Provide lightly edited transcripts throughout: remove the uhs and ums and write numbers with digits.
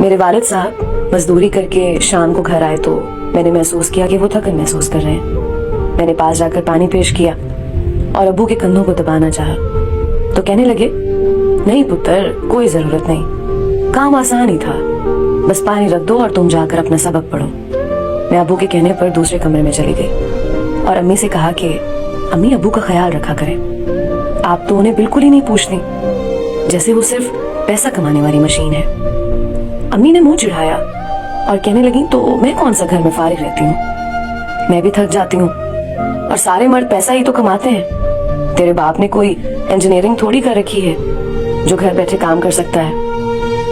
میرے والد صاحب مزدوری کر کے شام کو گھر آئے تو میں نے محسوس کیا کہ وہ تھکن محسوس کر رہے ہیں. میں نے پاس جا کر پانی پیش کیا اور ابو کے کندھوں کو دبانا چاہا تو کہنے لگے, نہیں پتر, کوئی ضرورت نہیں, کام آسان ہی تھا, بس پانی رکھ دو اور تم جا کر اپنا سبق پڑھو. میں ابو کے کہنے پر دوسرے کمرے میں چلی گئی اور امی سے کہا کہ امی ابو کا خیال رکھا کریں, آپ تو انہیں بالکل ہی نہیں پوچھتی, جیسے وہ صرف پیسہ کمانے والی مشین ہے. امی نے منہ چڑھایا اور کہنے لگی, تو میں کون سا گھر میں فارغ رہتی ہوں, میں بھی تھک جاتی ہوں اور سارے مرد پیسہ ہی تو کماتے ہیں. تیرے باپ نے کوئی انجینئرنگ تھوڑی کر رکھی ہے جو گھر بیٹھے کام کر سکتا ہے.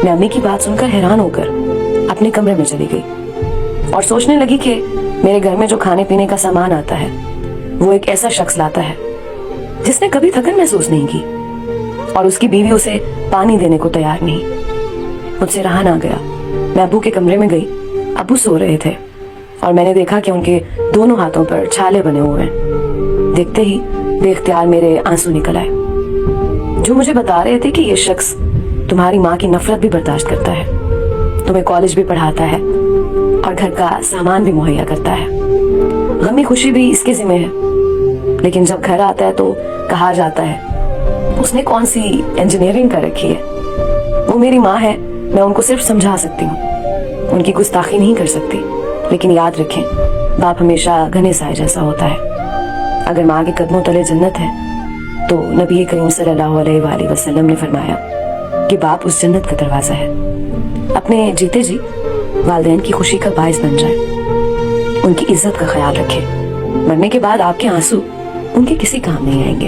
میں امی کی بات سن کر حیران ہو کر اپنے کمرے میں چلی گئی اور سوچنے لگی کہ میرے گھر میں جو کھانے پینے کا سامان آتا ہے وہ ایک ایسا شخص لاتا ہے جس نے کبھی تھکن محسوس نہیں کی, اور اس کی بیوی اسے پانی دینے کو تیار نہیں. مجھ سے رہا نہ گیا. میں ابو کے کمرے میں گئی. ابو سو رہے تھے اور میں نے دیکھا کہ ان کے دونوں ہاتھوں پر چھالے بنے ہوئے ہیں. دیکھتے ہی بے اختیار میرے آنسو نکل آئے, جو مجھے بتا رہے تھے کہ یہ شخص تمہاری ماں کی نفرت بھی برداشت کرتا ہے, تمہیں کالج بھی پڑھاتا ہے اور گھر کا سامان بھی مہیا کرتا ہے. غمی خوشی بھی اس کے ذمہ ہے, لیکن جب گھر آتا ہے تو کہا جاتا ہے اس نے کون سی انجینئرنگ کر رکھی ہے. وہ میری ماں ہے, میں ان کو صرف سمجھا سکتی ہوں, ان کی گستاخی نہیں کر سکتی. لیکن یاد رکھیں, باپ ہمیشہ گھنے سائے جیسا ہوتا ہے. اگر ماں کے قدموں تلے جنت ہے تو نبی کریم صلی اللہ علیہ وآلہ وسلم نے فرمایا کہ باپ اس جنت کا دروازہ ہے. اپنے جیتے جی والدین کی خوشی کا باعث بن جائے, ان کی عزت کا خیال رکھیں. مرنے کے بعد آپ کے آنسو ان کے کسی کام نہیں آئیں گے.